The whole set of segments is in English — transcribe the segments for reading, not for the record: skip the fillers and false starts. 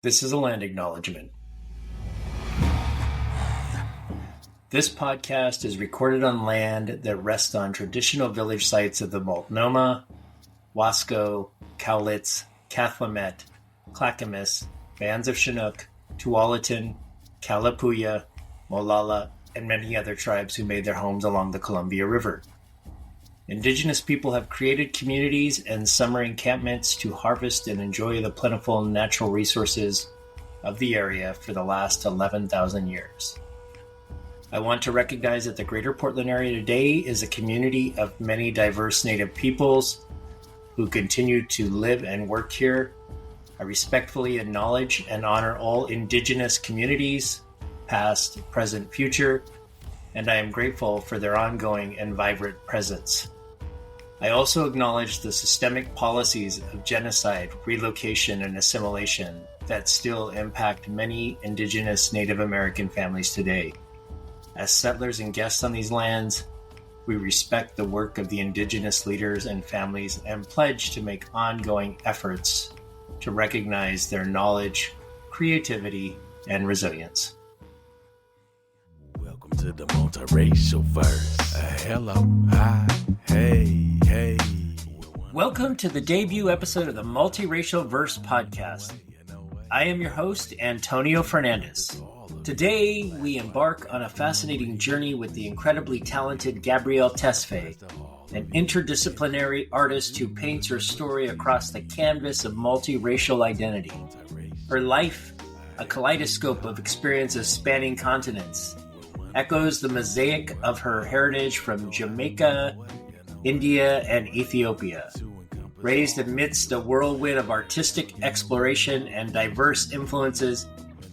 This is a land acknowledgement. This podcast is recorded on land that rests on traditional village sites of the Multnomah, Wasco, Cowlitz, Cathlamet, Clackamas, bands of Chinook, Tualatin, Kalapuya, Molalla, and many other tribes who made their homes along the Columbia River. Indigenous people have created communities and summer encampments to harvest and enjoy the plentiful natural resources of the area for the last 11,000 years. I want to recognize that the Greater Portland area today is a community of many diverse Native peoples who continue to live and work here. I respectfully acknowledge and honor all Indigenous communities, past, present, future, and I am grateful for their ongoing and vibrant presence. I also acknowledge the systemic policies of genocide, relocation, and assimilation that still impact many Indigenous Native American families today. As settlers and guests on these lands, we respect the work of the Indigenous leaders and families and pledge to make ongoing efforts to recognize their knowledge, creativity, and resilience. Welcome to the Multiracialverse. Hello, hi, hey. Welcome to the debut episode of the Multiracialverse podcast. I am your host, Antonio Fernandez. Today, we embark on a fascinating journey with the incredibly talented Gabrielle Tesfaye, an interdisciplinary artist who paints her story across the canvas of multiracial identity. Her life, a kaleidoscope of experiences spanning continents, echoes the mosaic of her heritage from Jamaica, India, and Ethiopia. Raised amidst a whirlwind of artistic exploration and diverse influences,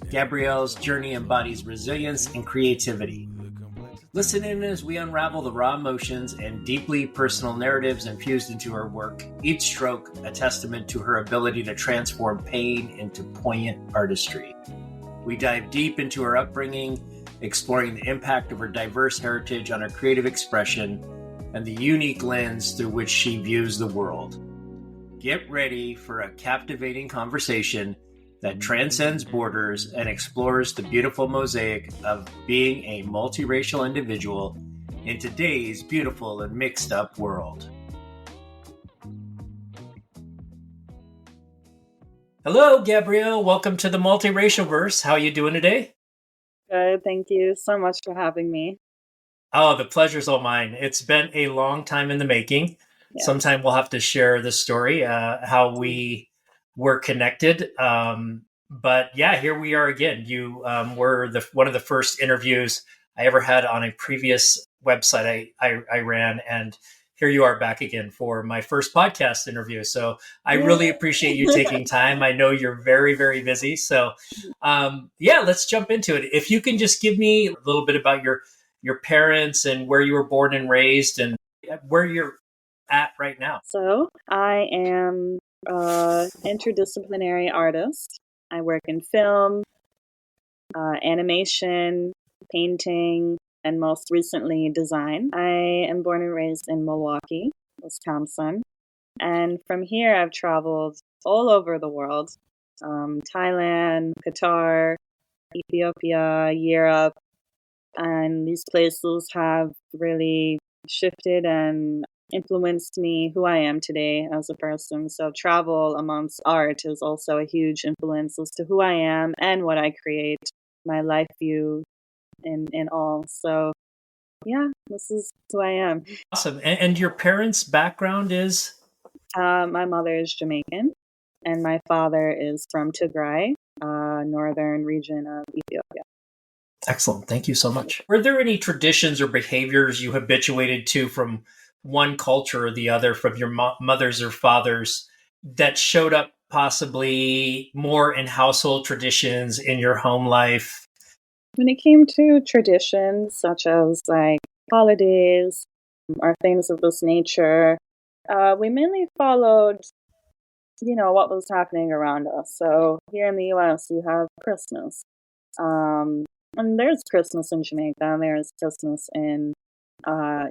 Gabrielle's journey embodies resilience and creativity. Listen in as we unravel the raw emotions and deeply personal narratives infused into her work, each stroke a testament to her ability to transform pain into poignant artistry. We dive deep into her upbringing, exploring the impact of her diverse heritage on her creative expression and the unique lens through which she views the world. Get ready for a captivating conversation that transcends borders and explores the beautiful mosaic of being a multiracial individual in today's beautiful and mixed up world. Hello, Gabrielle. Welcome to the Multiracialverse. How are you doing today? Good. Thank you so much for having me. Oh, the pleasure's all mine. It's been a long time in the making. Yes. Sometime we'll have to share the story, how we were connected. But yeah, here we are again. You were one of the first interviews I ever had on a previous website I ran. And here you are back again for my first podcast interview. So I really appreciate you taking time. I know you're very, very busy. So let's jump into it. If you can just give me a little bit about your parents and where you were born and raised and where you're at right now. So I am an interdisciplinary artist. I work in film, animation, painting, and most recently design. I am born and raised in Milwaukee, Wisconsin. And from here, I've traveled all over the world, Thailand, Qatar, Ethiopia, Europe. And these places have really shifted and influenced me, who I am today as a person. So travel amongst art is also a huge influence as to who I am and what I create, my life view in all. So yeah, this is who I am. Awesome. And your parents' background is? My mother is Jamaican and my father is from Tigray, northern region of Ethiopia. Excellent. Thank you so much. Were there any traditions or behaviors you habituated to from one culture or the other, from your mothers or fathers, that showed up possibly more in household traditions in your home life? When it came to traditions such as like holidays or things of this nature, we mainly followed, what was happening around us. So here in the U.S., you have Christmas. And there's Christmas in Jamaica, and there's Christmas in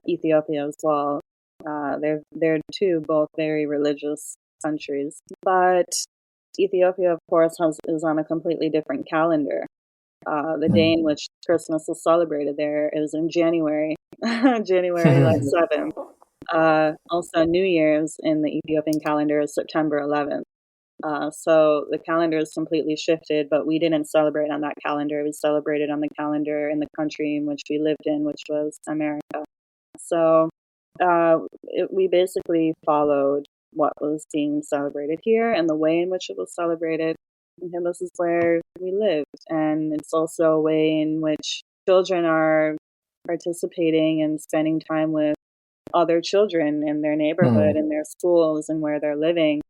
Ethiopia as well. They're both very religious countries. But Ethiopia, of course, is on a completely different calendar. The day in which Christmas is celebrated there is in January, January like 7th. Also, New Year's in the Ethiopian calendar is September 11th. So the calendar is completely shifted, but we didn't celebrate on that calendar. We celebrated on the calendar in the country in which we lived in, which was America. So we basically followed what was being celebrated here and the way in which it was celebrated. And this is where we lived. And it's also a way in which children are participating and spending time with other children in their neighborhood, in their schools, and where they're living,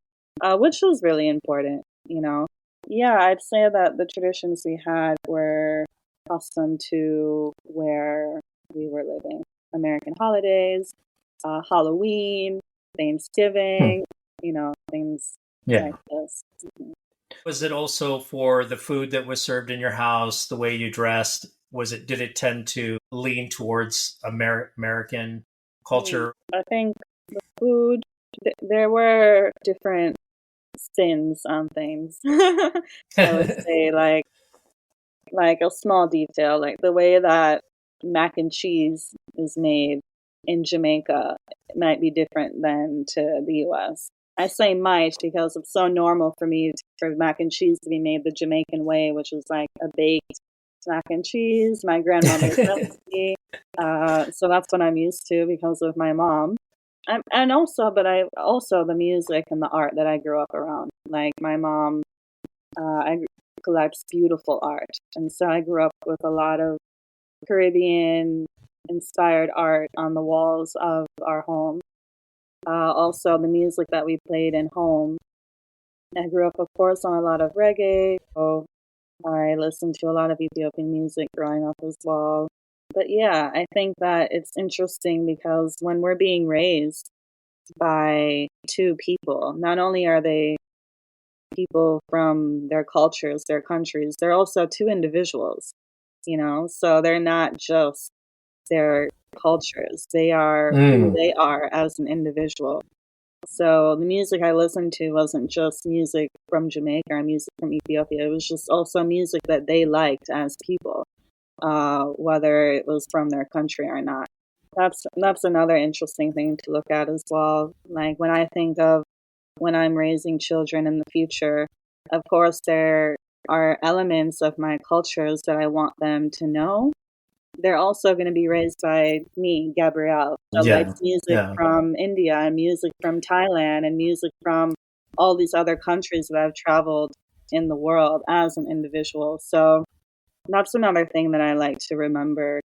which was really important, you know. Yeah, I'd say that the traditions we had were custom to where we were living. American holidays, Halloween, Thanksgiving, you know, things like this. Was it also for the food that was served in your house, the way you dressed? Did it tend to lean towards American culture? I think the food, there were different spins on things. I would say like a small detail, like the way that mac and cheese is made in Jamaica might be different than to the US. I say might because it's so normal for me for mac and cheese to be made the Jamaican way, which is like a baked mac and cheese, my grandmother's recipe. So that's what I'm used to because of my mom. And also the music and the art that I grew up around. Like my mom, collects beautiful art. And so I grew up with a lot of Caribbean inspired art on the walls of our home. Also, the music that we played in home. I grew up, of course, on a lot of reggae. So I listened to a lot of Ethiopian music growing up as well. But yeah, I think that it's interesting because when we're being raised by two people, not only are they people from their cultures, their countries, they're also two individuals, you know? So they're not just their cultures, they are who they are as an individual. So the music I listened to wasn't just music from Jamaica or music from Ethiopia, it was just also music that they liked as people, whether it was from their country or not. That's another interesting thing to look at as well. Like when I think of when I'm raising children in the future, of course there are elements of my cultures that I want them to know. They're also going to be raised by me, Gabrielle, that likes music from India and music from Thailand and music from all these other countries that I've traveled in the world as an individual. So that's another thing that I like to remember.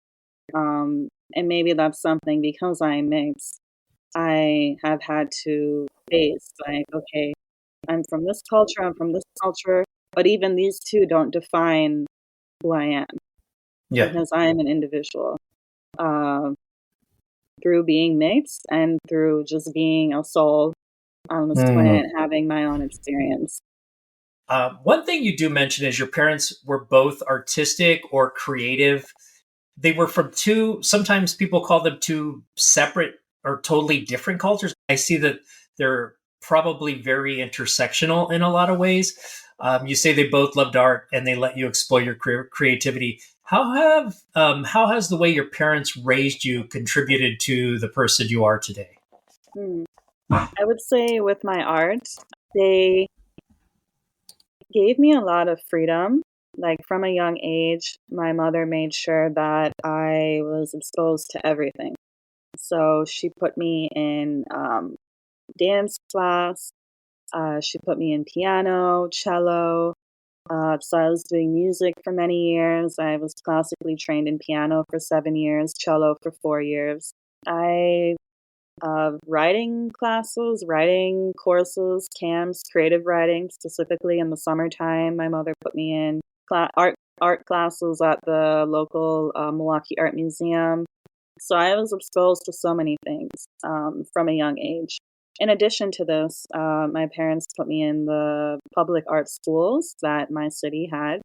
And maybe that's something because I'm mixed, I have had to face like, okay, I'm from this culture, I'm from this culture, but even these two don't define who I am. Because I am an individual through being mixed and through just being a soul on this planet, having my own experience. One thing you do mention is your parents were both artistic or creative. They were from sometimes people call them two separate or totally different cultures. I see that they're probably very intersectional in a lot of ways. You say they both loved art and they let you explore your creativity. How has the way your parents raised you contributed to the person you are today? I would say with my art, they gave me a lot of freedom. Like from a young age, my mother made sure that I was exposed to everything. So she put me in dance class. She put me in piano, cello. So I was doing music for many years. I was classically trained in piano for 7 years, cello for 4 years. I writing classes, writing courses, camps, creative writing, specifically in the summertime. My mother put me in art classes at the local Milwaukee Art Museum. So I was exposed to so many things from a young age. In addition to this, my parents put me in the public art schools that my city had.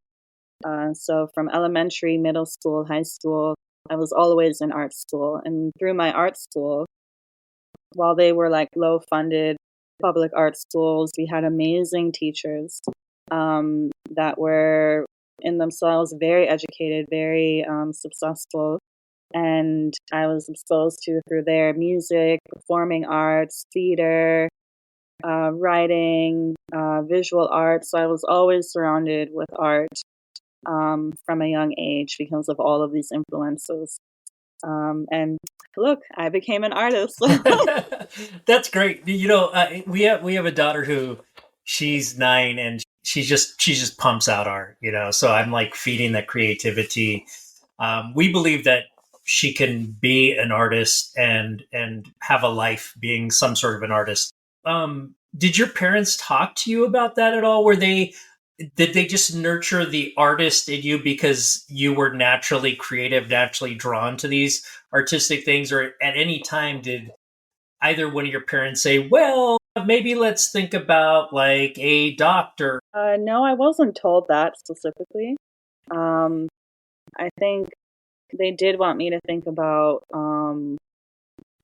So from elementary, middle school, high school, I was always in art school. And through my art school, while they were like low funded, public art schools. We had amazing teachers that were in themselves very educated, very successful. And I was exposed to through their music, performing arts, theater, writing, visual art. So I was always surrounded with art from a young age because of all of these influences. And look, I became an artist. That's great. We have a daughter who she's 9 and she just pumps out art. So I'm like feeding that creativity. We believe that she can be an artist and have a life being some sort of an artist. Did your parents talk to you about that at all? Did they just nurture the artist in you because you were naturally creative, naturally drawn to these artistic things? Or at any time did either one of your parents say, well, maybe let's think about like a doctor? No, I wasn't told that specifically. I think they did want me to think about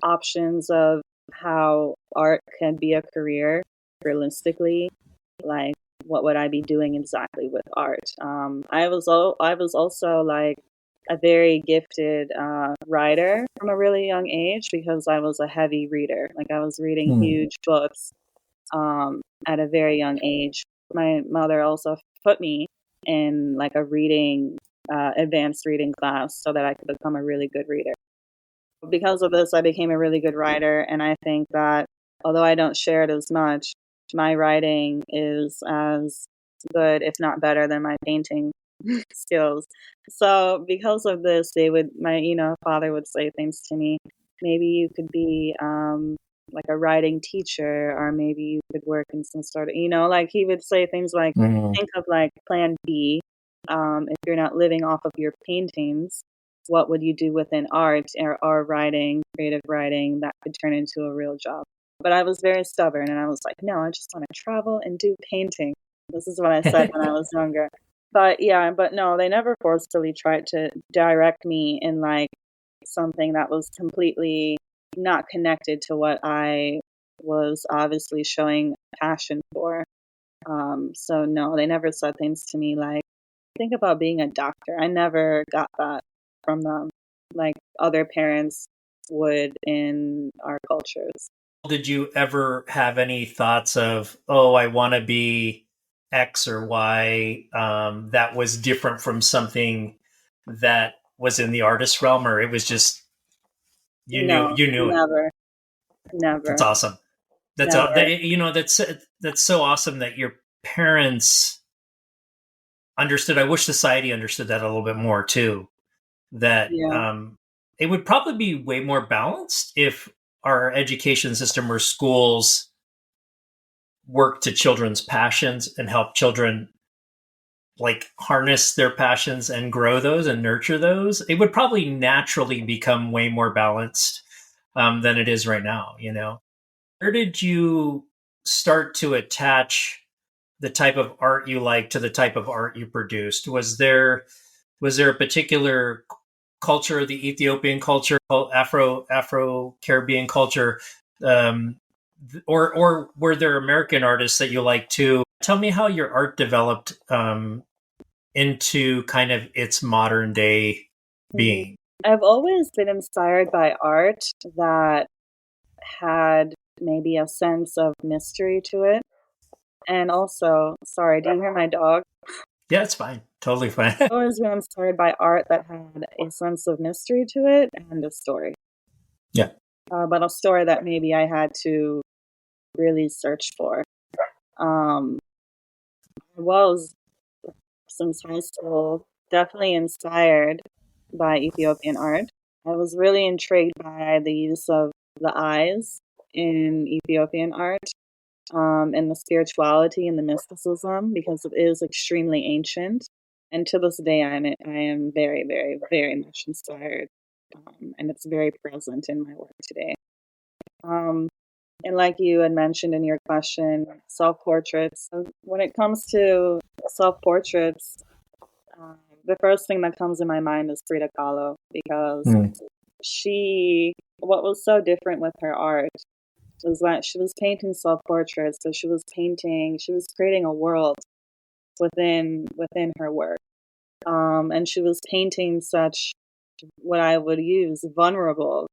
options of how art can be a career realistically. Like, what would I be doing exactly with art? I was also like a very gifted writer from a really young age because I was a heavy reader. Like I was reading huge books at a very young age. My mother also put me in like a reading, advanced reading class so that I could become a really good reader. Because of this, I became a really good writer, and I think that although I don't share it as much, my writing is as good, if not better, than my painting skills. So because of this, my father would say things to me. Maybe you could be like a writing teacher, or maybe you could work in some sort of, like he would say things like, think of like plan B. If you're not living off of your paintings, what would you do within art or writing, creative writing that could turn into a real job? But I was very stubborn and I was like, no, I just want to travel and do painting. This is what I said when I was younger. But no, they never forcefully tried to direct me in like something that was completely not connected to what I was obviously showing passion for. So no, they never said things to me like, think about being a doctor. I never got that from them like other parents would in our cultures. Did you ever have any thoughts of, oh, I want to be X or Y that was different from something that was in the artist realm, or it was just you knew never, it? Never. That's awesome. That's that's so awesome that your parents understood. I wish society understood that a little bit more too. That it would probably be way more balanced if our education system or schools work to children's passions and help children like harness their passions and grow those and nurture those. It would probably naturally become way more balanced than it is right now. Where did you start to attach the type of art you like to the type of art you produced? Was there a particular culture, the Ethiopian culture, Afro Caribbean culture, or were there American artists that you liked too? Tell me how your art developed into kind of its modern day being. I've always been inspired by art that had maybe a sense of mystery to it. And also, sorry, do you hear my dog? Yeah, it's fine. Totally fine. I've always been inspired by art that had a sense of mystery to it and a story. Yeah. But a story that maybe I had to really search for. I was, since high school, definitely inspired by Ethiopian art. I was really intrigued by the use of the eyes in Ethiopian art. And the spirituality and the mysticism, because it is extremely ancient. And to this day, I am very, very, very much inspired. And it's very present in my work today. And like you had mentioned in your question, self-portraits. When it comes to self-portraits, the first thing that comes in my mind is Frida Kahlo, because what was so different with her art was that she was painting self-portraits. So she was creating a world within her work. And she was painting such, what I would use, vulnerable,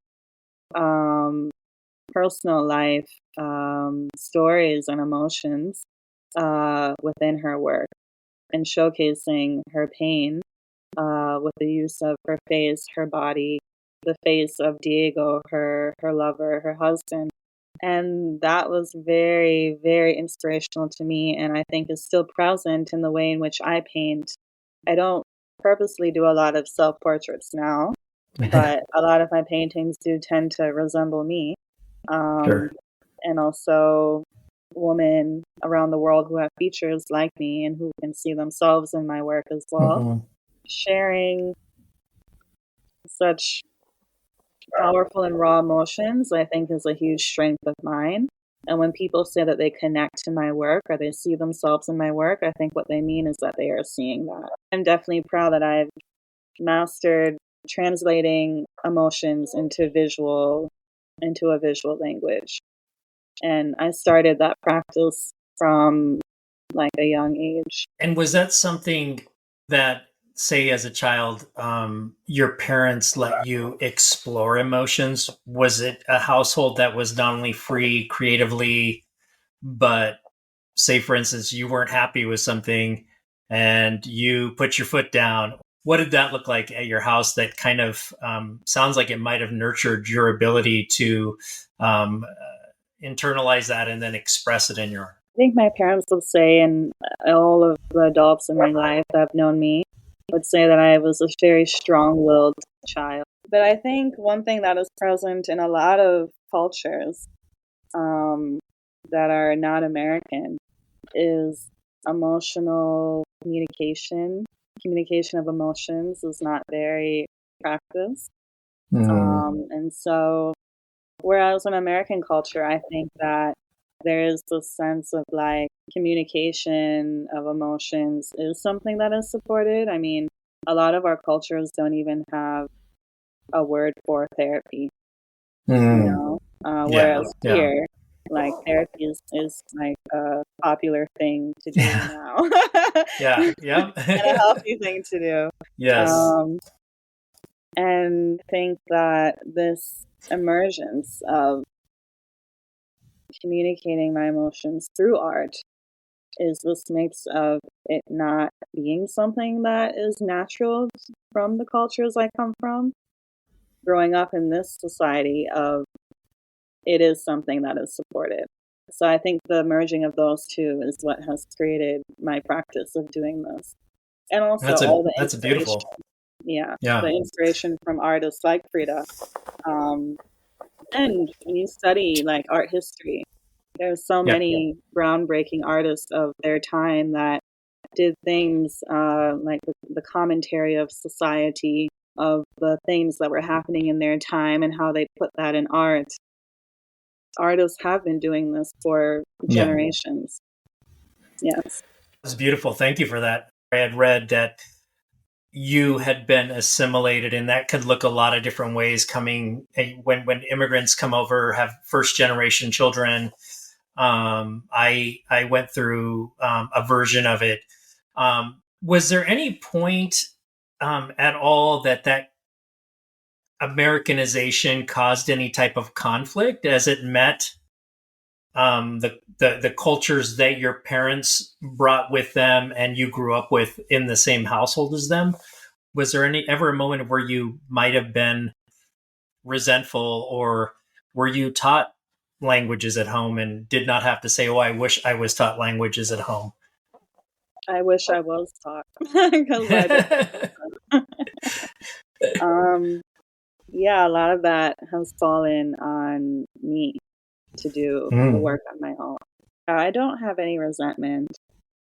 personal life, stories and emotions, within her work, and showcasing her pain, with the use of her face, her body, the face of Diego, her lover, her husband. And that was very, very inspirational to me, and I think is still present in the way in which I paint. I don't purposely do a lot of self-portraits now, but a lot of my paintings do tend to resemble me. Sure. And also women around the world who have features like me and who can see themselves in my work as well. Mhm. Sharing such powerful and raw emotions, I think, is a huge strength of mine. And when people say that they connect to my work or they see themselves in my work, I think what they mean is that they are seeing that. I'm definitely proud that I've mastered translating emotions into a visual language. And I started that practice from like a young age. And was that something that, say, as a child, your parents let you explore emotions? Was it a household that was not only free creatively, but, say, for instance, you weren't happy with something and you put your foot down? What did that look like at your house that kind of sounds like it might have nurtured your ability to internalize that and then express it in your art? I think my parents would say, and all of the adults in my life that have known me would say, that I was a very strong-willed child. But I think one thing that is present in a lot of cultures, that are not American, is emotional communication. Communication of emotions is not very practiced. And so, whereas in American culture, I think that there is this sense of like communication of emotions is something that is supported. I mean, a lot of our cultures don't even have a word for therapy, whereas here, like, therapy is like a popular thing to do now. Yeah. And a healthy thing to do. Yes. And I think that this emergence of communicating my emotions through art is this mix of it not being something that is natural from the cultures I come from, growing up in this society of it is something that is supported. So I think the merging of those two is what has created my practice of doing this. And also all the that's inspiration. beautiful. Yeah. Yeah. The inspiration from artists like Frida. And when you study like art history, there's so many groundbreaking artists of their time that did things like the commentary of society, of the things that were happening in their time and how they put that in art. Artists have been doing this for generations. Yes. It's beautiful. Thank you for that. I had read that you had been assimilated, and that could look a lot of different ways. Coming when immigrants come over, have first generation children. I went through a version of it. Was there any point at all that Americanization caused any type of conflict as it met the cultures that your parents brought with them and you grew up with in the same household as them? Was there ever a moment where you might have been resentful, or were you taught languages at home and did not have to say, "Oh, I wish I was taught languages at home"? I wish I was taught, because yeah, a lot of that has fallen on me to do the work on my own. I don't have any resentment.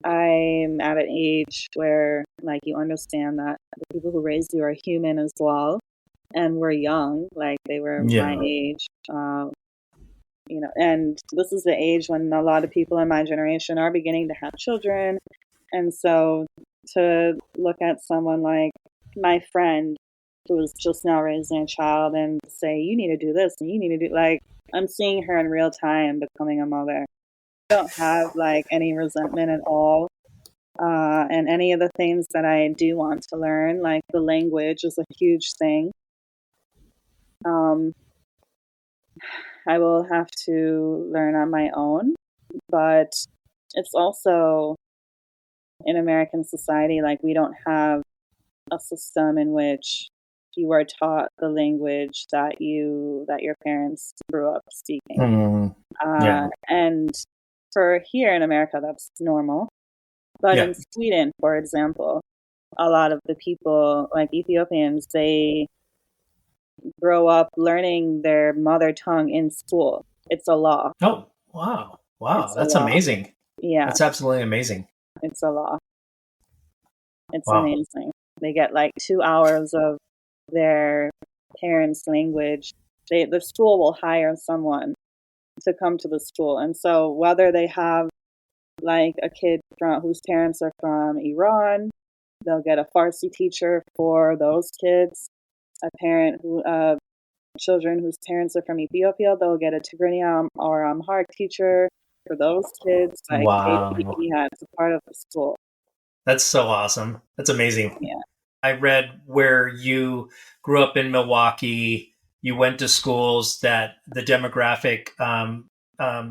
I'm at an age where, like, you understand that the people who raised you are human as well, and we're young, like they were my age, and this is the age when a lot of people in my generation are beginning to have children. And so to look at someone like my friend who was just now raising a child and say, you need to do this and you need to do, like, I'm seeing her in real time becoming a mother. I don't have like any resentment at all. And any of the things that I do want to learn, like the language is a huge thing. I will have to learn on my own, but it's also in American society, like we don't have a system in which you are taught the language that your parents grew up speaking. And for here in America, that's normal. But in Sweden, for example, a lot of the people, like Ethiopians, they grow up learning their mother tongue in school. It's a law. Oh, wow. Wow, that's amazing. Yeah. That's absolutely amazing. It's a law. It's amazing. They get like 2 hours of their parents' language. The school will hire someone to come to the school. And so whether they have like a kid whose parents are from Iran, they'll get a Farsi teacher for those kids. Children whose parents are from Ethiopia, they'll get a Tigrinya or Amharic teacher for those kids. Like, it's a part of the school. That's so awesome. That's amazing. Yeah. I read where you grew up in Milwaukee. You went to schools that the demographic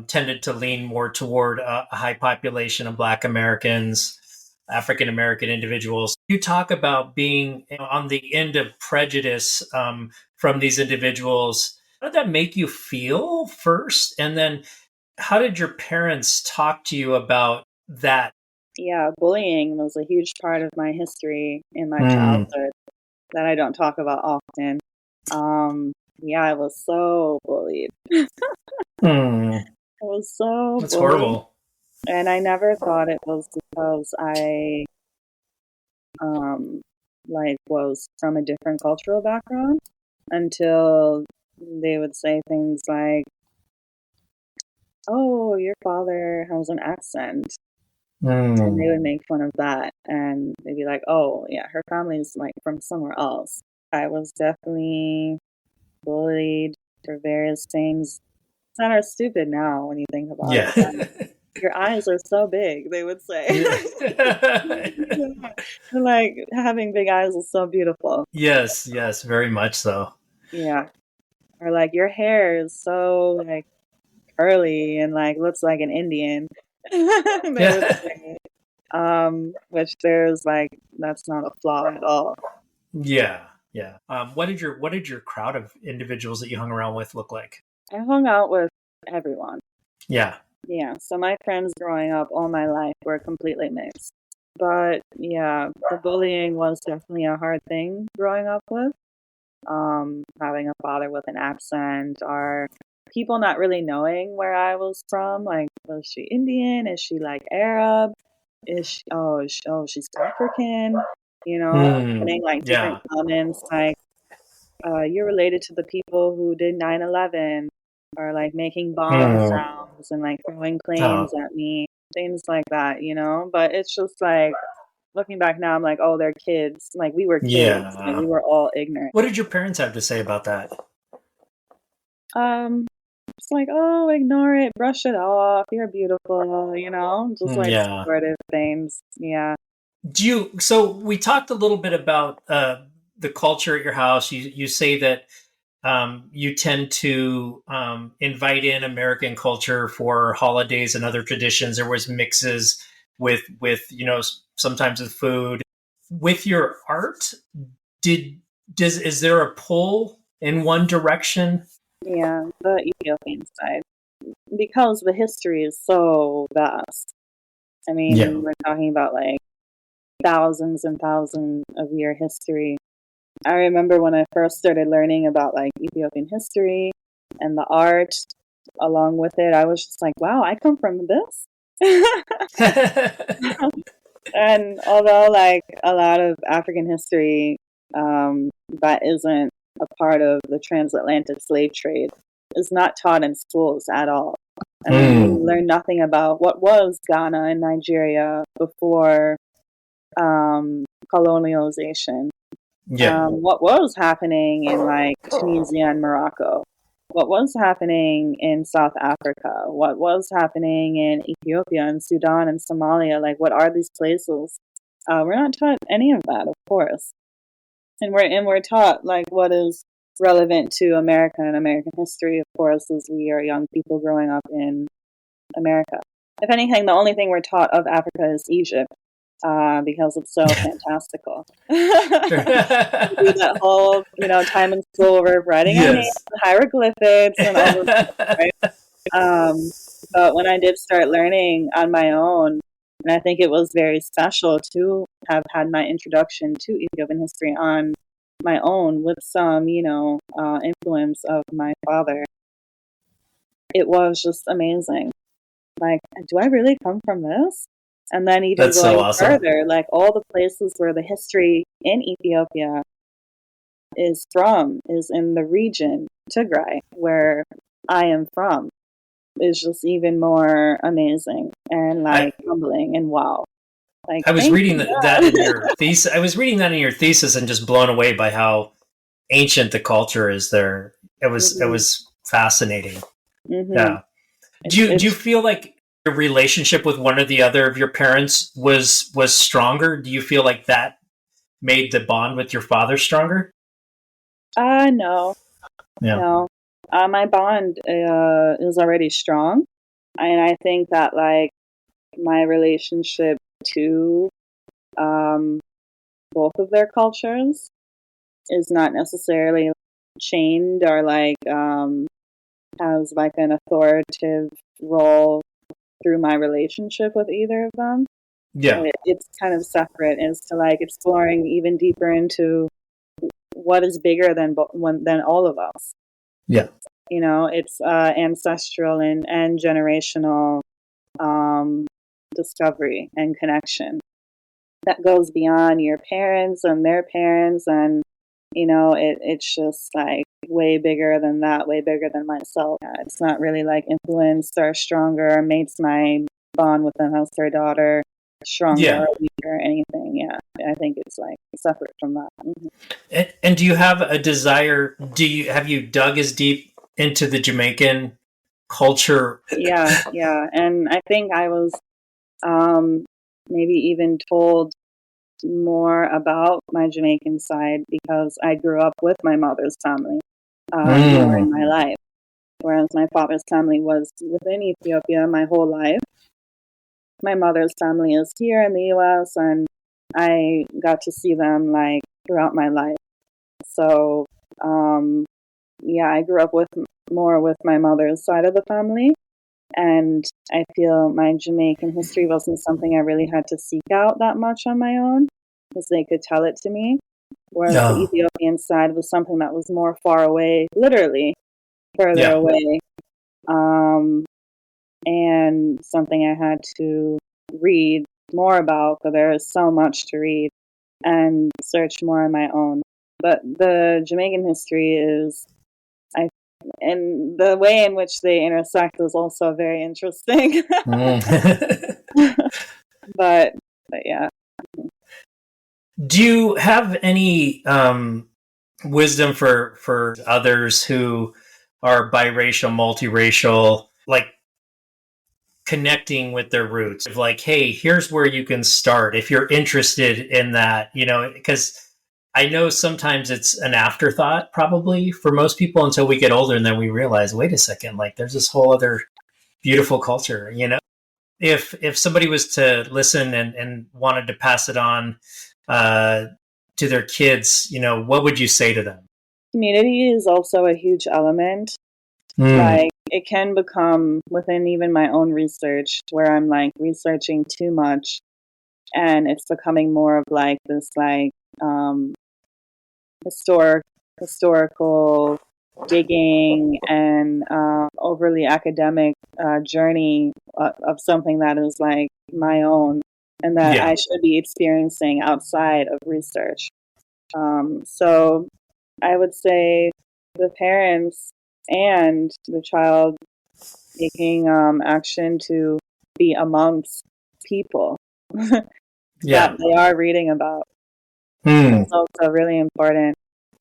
tended to lean more toward a high population of Black Americans, African American individuals. You talk about being on the end of prejudice from these individuals. How did that make you feel first? And then how did your parents talk to you about that? Yeah, bullying was a huge part of my history in my childhood that I don't talk about often. I was so bullied. I was so That's bullied. Horrible. And I never thought it was because I was from a different cultural background until they would say things like, "Oh, your father has an accent." And they would make fun of that, and they'd be like, "Oh, yeah, her family's like from somewhere else." I was definitely bullied for various things that are stupid now when you think about it. Your eyes are so big, they would say. Like, having big eyes is so beautiful. Yes, very much so. Yeah. Or like, your hair is so like curly and like looks like an Indian. They would say. Which there's like, that's not a flaw at all. Yeah. What did your crowd of individuals that you hung around with look like? I hung out with everyone. Yeah. So my friends growing up all my life were completely mixed. But yeah, the bullying was definitely a hard thing growing up with. Having a father with an accent, or people not really knowing where I was from. Like, was she Indian? Is she like Arab? She's African? Getting like different comments like, you're related to the people who did 9/11, or like making bomb sounds and like throwing planes at me, things like that, But it's just like, looking back now, I'm like, oh, they're kids. Like, we were kids. Like, we were all ignorant. What did your parents have to say about that? It's like, oh, ignore it, brush it off. You're beautiful, just like supportive things. Yeah. So we talked a little bit about the culture at your house. You say that you tend to invite in American culture for holidays and other traditions. There was mixes with sometimes with food. With your art, is there a pull in one direction? Yeah, the Ethiopian side, because the history is so vast. I mean, we're talking about like thousands and thousands of year history. I remember when I first started learning about like Ethiopian history and the art along with it, I was just like, wow, I come from this. And although like a lot of African history that isn't a part of the transatlantic slave trade is not taught in schools at all. I mean, we learn nothing about what was Ghana and Nigeria before colonialization. What was happening in like Tunisia and Morocco. what was happening in South Africa, what was happening in Ethiopia and Sudan and Somalia, like what are these places? We're not taught any of that, of course. And we're taught like what is relevant to America and American history, of course, as we are young people growing up in America. If anything, the only thing we're taught of Africa is Egypt, because it's so fantastical. We do that whole, time in school where we're writing our names, hieroglyphics, and all of that, right? But when I did start learning on my own, and I think it was very special to have had my introduction to Ethiopian history on my own with some, influence of my father. It was just amazing. Like, do I really come from this? And then even That's going so awesome. further, like all the places where the history in Ethiopia is in the region, Tigray, where I am from, is just even more amazing and humbling and wow. Like, I was reading that in your thesis. I was reading that in your thesis and just blown away by how ancient the culture is there. It was fascinating. Mm-hmm. Yeah. Do you feel like your relationship with one or the other of your parents was stronger? Do you feel like that made the bond with your father stronger? No. Yeah. No. My bond is already strong, and I think that like my relationship to both of their cultures is not necessarily chained or like has like an authoritative role through my relationship with either of them. Yeah. It's kind of separate as to like exploring even deeper into what is bigger than all of us. Yeah. It's ancestral and generational discovery and connection that goes beyond your parents and their parents, and it's just like way bigger than that, way bigger than myself. It's not really like influenced or stronger, makes my bond with them as their daughter stronger or weaker or anything. Yeah, I think it's like separate from that. Mm-hmm. And do you have a desire? Have you dug as deep into the Jamaican culture? Yeah, and I think I was maybe even told more about my Jamaican side because I grew up with my mother's family more in my life, whereas my father's family was within Ethiopia my whole life. My mother's family is here in the U.S. and I got to see them like throughout my life. So I grew up more with my mother's side of the family. And I feel my Jamaican history wasn't something I really had to seek out that much on my own, because they could tell it to me. Whereas the Ethiopian side was something that was more far away, literally further away, and something I had to read more about, because there is so much to read, and search more on my own. But the Jamaican history is, and the way in which they intersect is also very interesting. But yeah. Do you have any wisdom for others who are biracial, multiracial, like connecting with their roots? Of like, hey, here's where you can start if you're interested in that, because I know sometimes it's an afterthought probably for most people until we get older, and then we realize, wait a second, like there's this whole other beautiful culture, If somebody was to listen and wanted to pass it on to their kids, what would you say to them? Community is also a huge element. Like it can become within even my own research where I'm like researching too much and it's becoming more of like this like historical digging and overly academic journey of something that is like my own and that I should be experiencing outside of research. So I would say the parents and the child taking action to be amongst people that they are reading about. That's also really important.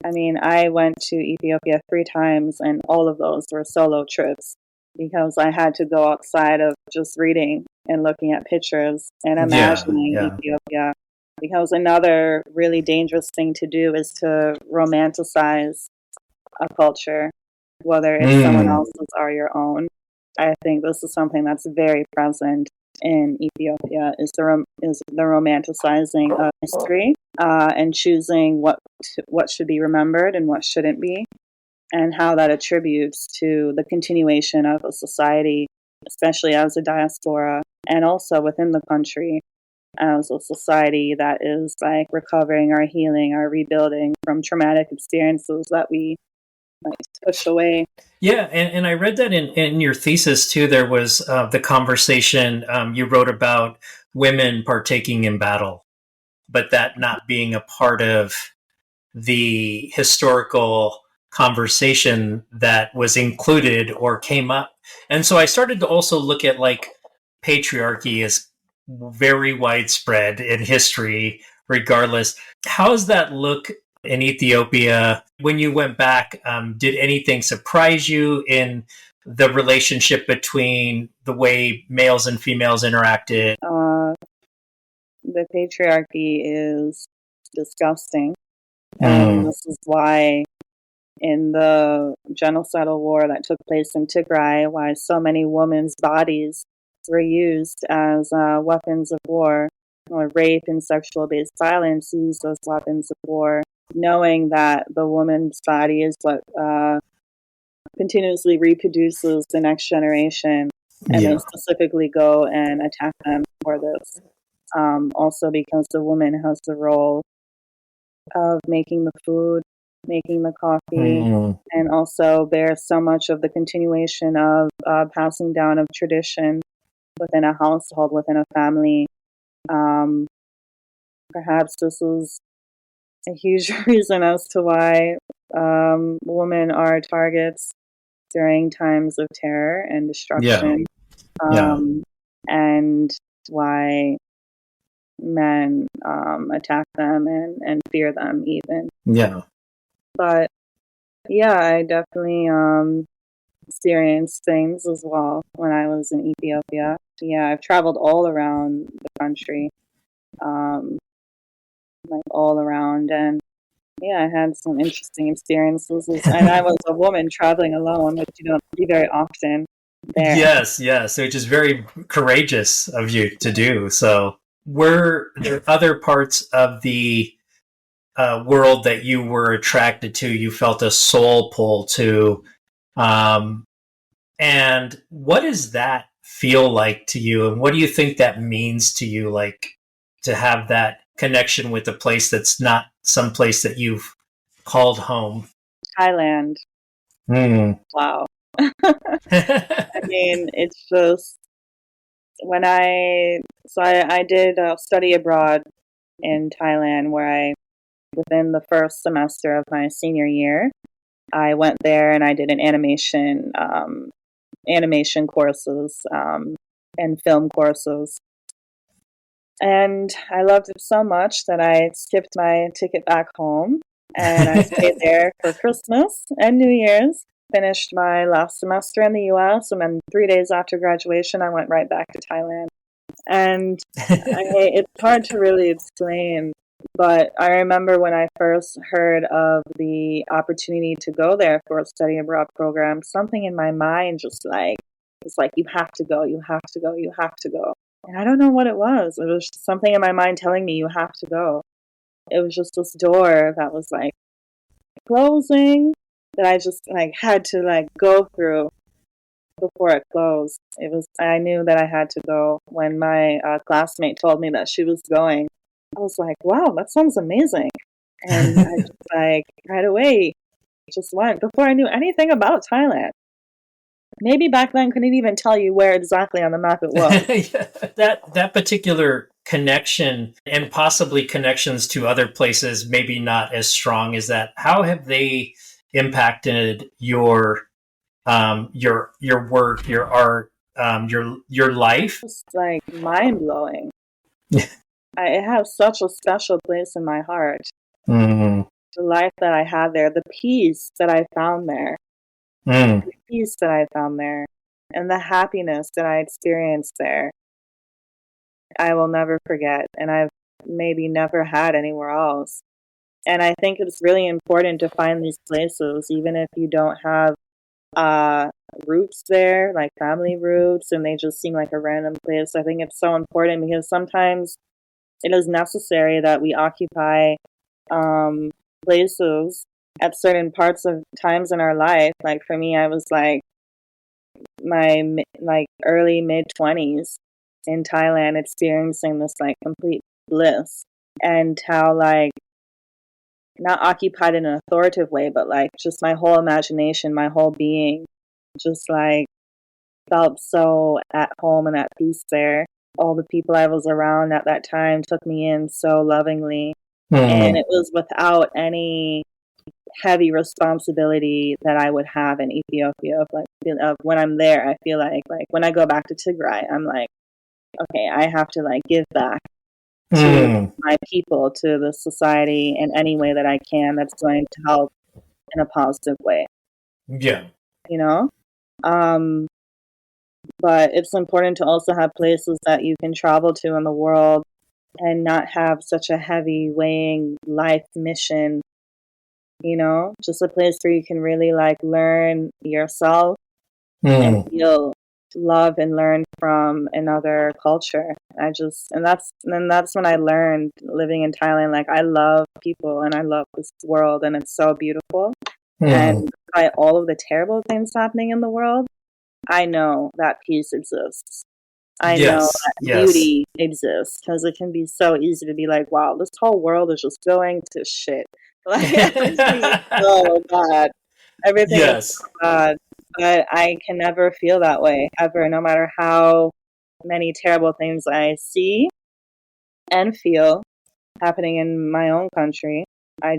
I mean, I went to Ethiopia 3 times, and all of those were solo trips because I had to go outside of just reading and looking at pictures and imagining Ethiopia. Because another really dangerous thing to do is to romanticize a culture, whether it's someone else's or your own. I think this is something that's very present in Ethiopia is the romanticizing of history and choosing what should be remembered and what shouldn't be, and how that attributes to the continuation of a society, especially as a diaspora, and also within the country as a society that is like recovering or healing or rebuilding from traumatic experiences that we like push away. Yeah, and I read that in your thesis too. There was the conversation you wrote about women partaking in battle, but that not being a part of the historical conversation that was included or came up. And so I started to also look at like patriarchy as very widespread in history, regardless. How does that look in Ethiopia? When you went back, did anything surprise you in the relationship between the way males and females interacted? The patriarchy is disgusting. And this is why in the genocidal war that took place in Tigray, why so many women's bodies were used as weapons of war, or rape and sexual-based violence used as weapons of war, knowing that the woman's body is what continuously reproduces the next generation, and they specifically go and attack them for this. Also because the woman has the role of making the food, making the coffee, and also bears so much of the continuation of passing down of tradition within a household, within a family. Perhaps this is a huge reason as to why women are targets during times of terror and destruction, and why men attack them and fear them even. But yeah, I definitely experienced things as well when I was in Ethiopia. Yeah, I've traveled all around the country, like all around, and yeah, I had some interesting experiences. And I was a woman traveling alone, which you don't see very often there. Yes, which is very courageous of you to do. So, were there other parts of the world that you were attracted to, you felt a soul pull to? And what does that feel like to you? And what do you think that means to you, like to have that connection with a place that's not some place that you've called home? Thailand. Wow. I mean, it's just when I did study abroad in Thailand, where within the first semester of my senior year, I went there and I did an animation courses and film courses. And I loved it so much that I skipped my ticket back home and I stayed there for Christmas and New Year's. Finished my last semester in the US, and then 3 days after graduation, I went right back to Thailand. And it's hard to really explain, but I remember when I first heard of the opportunity to go there for a study abroad program, something in my mind just like, it's like, you have to go, you have to go, you have to go. And I don't know what it was. It was just something in my mind telling me you have to go. It was just this door that was like closing, that I just like had to like go through before it closed. I knew that I had to go. When my classmate told me that she was going, I was like, wow, that sounds amazing. And I just like right away just went before I knew anything about Thailand. Maybe back then couldn't even tell you where exactly on the map it was. That particular connection, and possibly connections to other places, maybe not as strong as that. How have they impacted your work, your art, your life? It's like mind blowing. It has such a special place in my heart. the life that I had there, the peace that I found there, Mm. the peace that I found there, and the happiness that I experienced there, I will never forget. And I've maybe never had anywhere else. And I think it's really important to find these places, even if you don't have roots there, like family roots, and they just seem like a random place. I think it's so important because sometimes it is necessary that we occupy places at certain parts of times in our life. Like for me, I was like my early mid 20s in Thailand, experiencing this like complete bliss, and how like not occupied in an authoritative way, but like just my whole imagination, my whole being just like felt so at home and at peace there. All the people I was around at that time took me in so lovingly. And it was without any heavy responsibility that I would have in Ethiopia. Of when I'm there, I feel like when I go back to Tigray, I'm like, okay, I have to like give back to my people, to the society in any way that I can that's going to help in a positive way. Yeah. You know? But it's important to also have places that you can travel to in the world and not have such a heavy weighing life mission, you know? Just a place where you can really like learn yourself and feel love and learn from another culture. And that's when I learned living in Thailand, like I love people and I love this world and it's so beautiful. And by all of the terrible things happening in the world, I know that peace exists. I know that beauty exists, because it can be so easy to be like, wow, this whole world is just going to shit. Like, everything is so bad. Everything is so bad. But I can never feel that way, ever, no matter how many terrible things I see and feel happening in my own country. I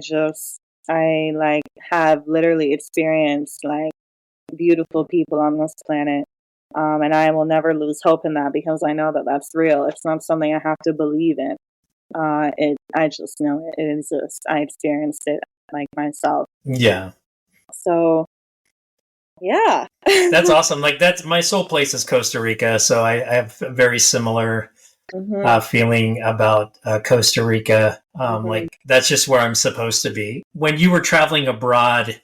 like have literally experienced like beautiful people on this planet. And I will never lose hope in that, because I know that that's real. It's not something I have to believe in. I just know it exists. I experienced it like myself. Yeah. So, yeah. That's awesome. Like that's my soul place is Costa Rica. So I have a very similar feeling about Costa Rica. Like that's just where I'm supposed to be. When you were traveling abroad,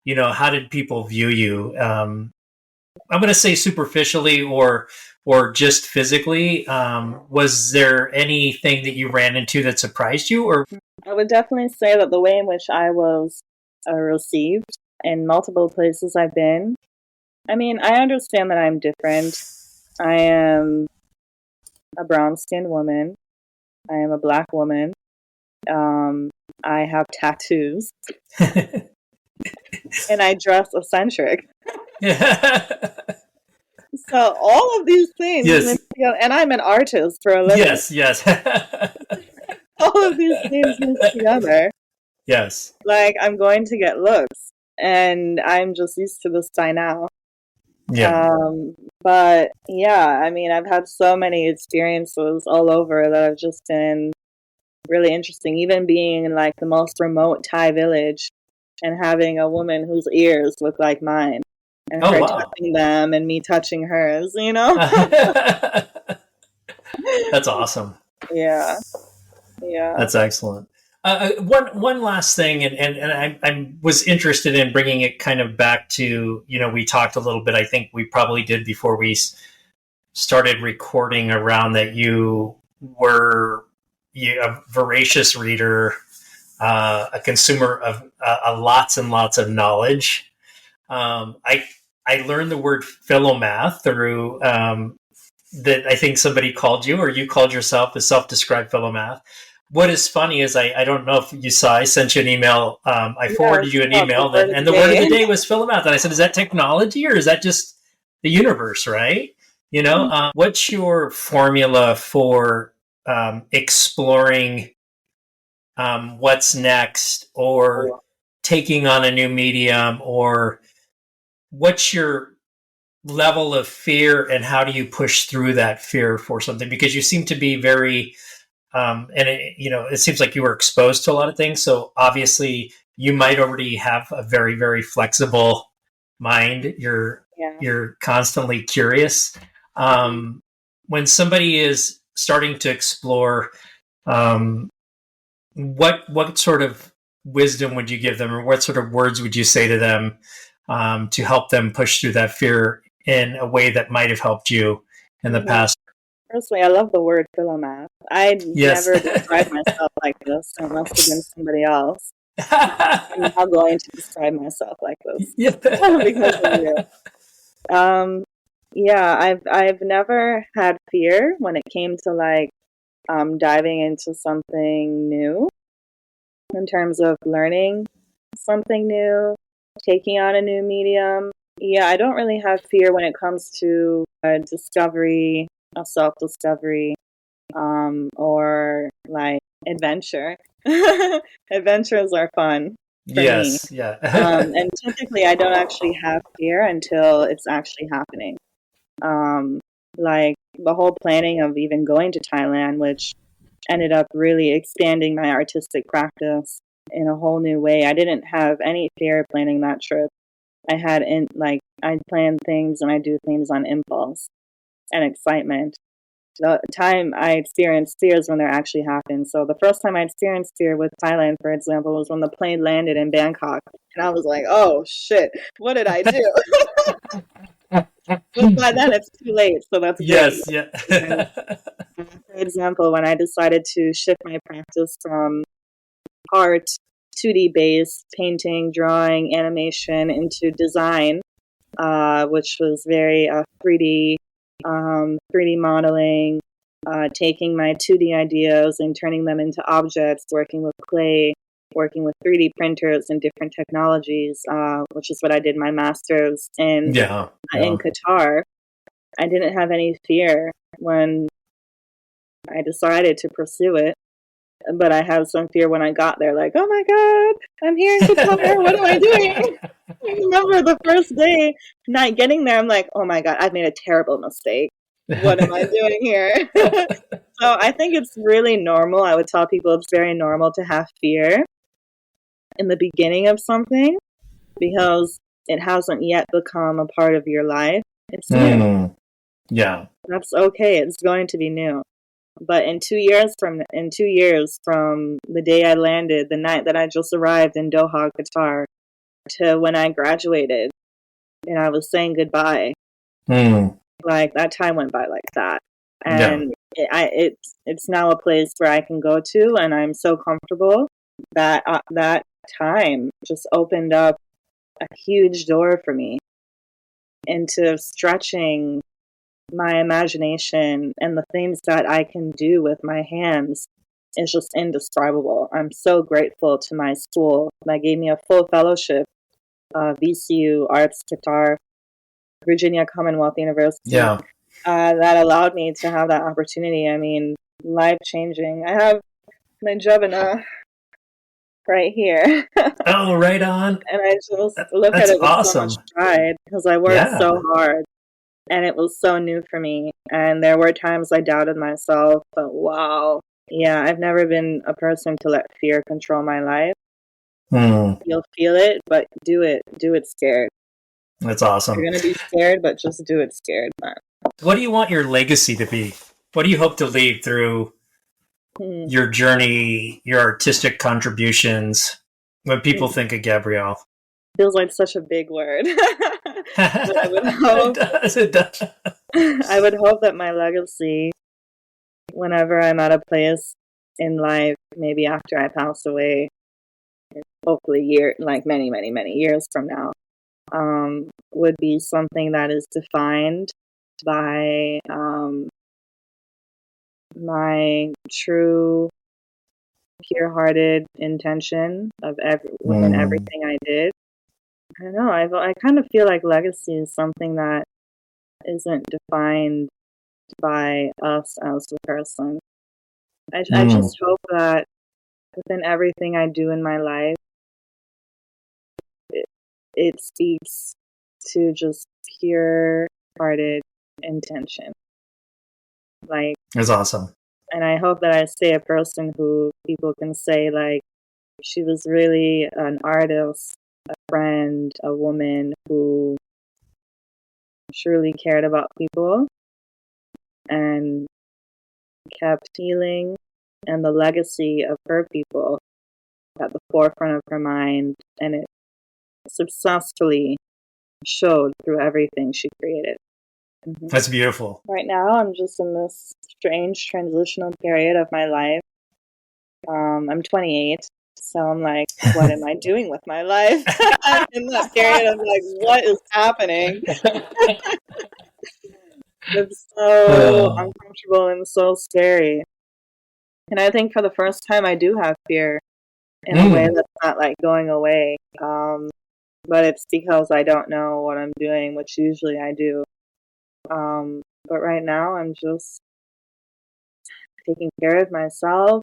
you know, how did people view you? I'm going to say superficially or just physically. Was there anything that you ran into that surprised you? Or I would definitely say that the way in which I was received in multiple places I've been. I mean, I understand that I'm different. I am a brown-skinned woman. I am a Black woman. I have tattoos. And I dress eccentric. So all of these things, and I'm an artist for a living. Yes. All of these things mixed together. Yes. Like, I'm going to get looks, and I'm just used to this by now. Yeah. But yeah, I mean, I've had so many experiences all over that have just been really interesting. Even being in like the most remote Thai village and having a woman whose ears look like mine, and her touching them and me touching hers, you know? That's awesome. Yeah. That's excellent. One last thing, and I was interested in bringing it kind of back to, you know, we talked a little bit, I think we probably did before we started recording, around that you were a voracious reader, a consumer of lots and lots of knowledge. I learned the word philomath through that I think somebody called you, or you called yourself a self-described philomath. What is funny is I don't know if you saw, I sent you an email. I forwarded you an email, and the word of the day was philomath. And I said, is that technology or is that just the universe, right? You know, what's your formula for exploring what's next, or taking on a new medium, or what's your level of fear and how do you push through that fear for something? Because you seem to be very and it seems like you were exposed to a lot of things. So obviously you might already have a very, very flexible mind. You're constantly curious. When somebody is starting to explore, what sort of wisdom would you give them, or what sort of words would you say to them to help them push through that fear in a way that might have helped you in the past? Firstly, I love the word philomath. I never described myself like this, so it must have been somebody else. I'm now going to describe myself like this because of you. I've never had fear when it came to like diving into something new, in terms of learning something new, taking on a new medium. Yeah, I don't really have fear when it comes to discovery, self-discovery, or like adventure. Adventures are fun for me. Yeah. And typically I don't actually have fear until it's actually happening. Like the whole planning of even going to Thailand, which ended up really expanding my artistic practice in a whole new way. I didn't have any fear planning that trip. I plan things and I do things on impulse and excitement. The time I experienced fears when they actually happened. So the first time I experienced fear with Thailand, for example, was when the plane landed in Bangkok. And I was like, oh shit, what did I do? But by then it's too late, so that's yes, great. yeah. For example, when I decided to shift my practice from art, 2D based painting, drawing, animation into design, which was very 3D modeling, taking my 2D ideas and turning them into objects, working with clay, working with 3D printers and different technologies, which is what I did my master's in Qatar. I didn't have any fear when I decided to pursue it, but I had some fear when I got there, like, oh my God, I'm here in Qatar, what am I doing? I remember the first day, not getting there, I'm like, oh my God, I've made a terrible mistake. What am I doing here? So I think it's really normal. I would tell people it's very normal to have fear in the beginning of something because it hasn't yet become a part of your life. It's new. Yeah. That's okay. It's going to be new. But in 2 years from the day I landed, the night that I just arrived in Doha, Qatar, to when I graduated and I was saying goodbye, like that time went by like that. And it's now a place where I can go to, and I'm so comfortable that that time just opened up a huge door for me into stretching my imagination, and the things that I can do with my hands is just indescribable. I'm so grateful to my school that gave me a full fellowship, VCU Arts Qatar, Virginia Commonwealth University, that allowed me to have that opportunity. I mean, life-changing. I have my jabana right here. Oh, right on. And I just look at it with awesome. so much pride because I worked so hard. And it was so new for me. And there were times I doubted myself, but wow. Yeah, I've never been a person to let fear control my life. You'll feel it, but do it. Do it scared. That's awesome. You're going to be scared, but just do it scared, man. What do you want your legacy to be? What do you hope to leave through your journey, your artistic contributions, when people think of Gabrielle? Feels like such a big word. But I would hope, it does. I would hope that my legacy, whenever I'm at a place in life, maybe after I pass away, hopefully many, many, many years from now, would be something that is defined by my true, pure-hearted intention of within everything I did. I don't know. I kind of feel like legacy is something that isn't defined by us as the person. I just hope that within everything I do in my life, it speaks to just pure-hearted intention. Like, it's awesome. And I hope that I stay a person who people can say, like, she was really an artist, a friend, a woman who truly cared about people and kept healing and the legacy of her people at the forefront of her mind, and it successfully showed through everything she created. Mm-hmm. That's beautiful. Right now, I'm just in this strange transitional period of my life. I'm 28, so I'm like, what am I doing with my life? I'm in that period of like, what is happening? It's so uncomfortable and so scary. And I think for the first time, I do have fear in a way that's not like going away. But it's because I don't know what I'm doing, which usually I do. But right now, I'm just taking care of myself,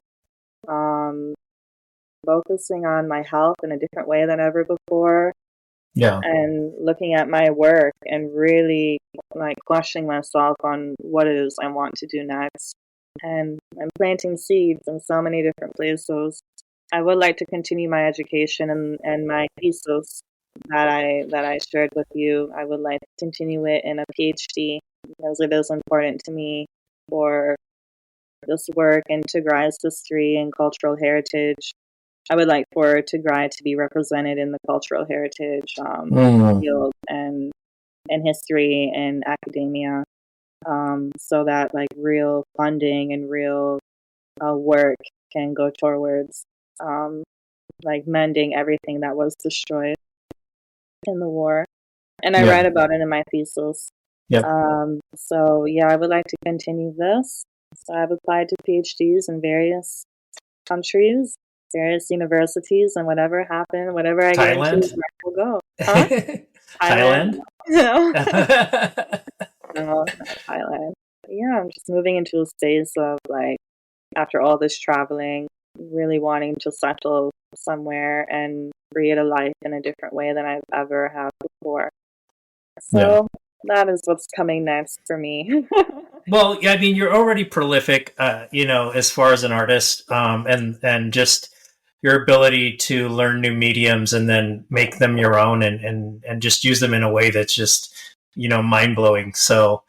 focusing on my health in a different way than ever before. Yeah. And looking at my work and really like questioning myself on what it is I want to do next. And I'm planting seeds in so many different places. I would like to continue my education and my thesis that I shared with you. I would like to continue it in a PhD because it is important to me for this work in Tigray's history and cultural heritage. I would like for Tigray to be represented in the cultural heritage field and history and academia, so that like real funding and real work can go towards like mending everything that was destroyed in the war. And I write about it in my thesis. So yeah, I would like to continue this. So I've applied to PhDs in various countries, various universities, and whatever happened, whatever I get into is where I will go. Huh? Thailand? No. No, not Thailand. But yeah, I'm just moving into a space of like, after all this traveling, really wanting to settle somewhere and create a life in a different way than I've ever had before. So that is what's coming next for me. Well, yeah, I mean, you're already prolific, as far as an artist, and just your ability to learn new mediums and then make them your own and just use them in a way that's just, mind blowing. So,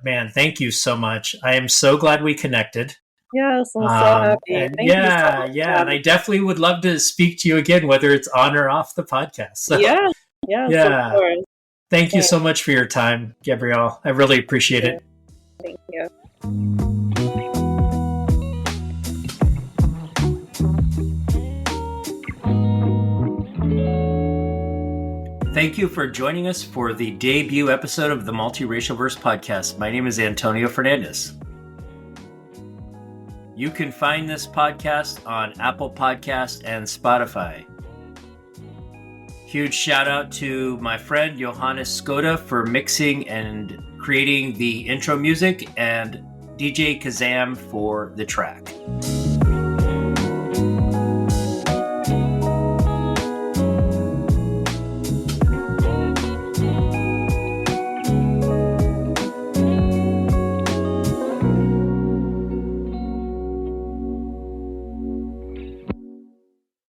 man, thank you so much. I am so glad we connected. Yes, I'm so happy. And and I definitely would love to speak to you again, whether it's on or off the podcast. So, yes, of course. Thank you so much for your time, Gabrielle. I really appreciate it. Thank you. Thank you for joining us for the debut episode of the Multiracialverse podcast. My name is Antonio Fernandez. You can find this podcast on Apple Podcasts and Spotify. Huge shout out to my friend Johannes Skoda for mixing and creating the intro music, and DJ Kazam for the track.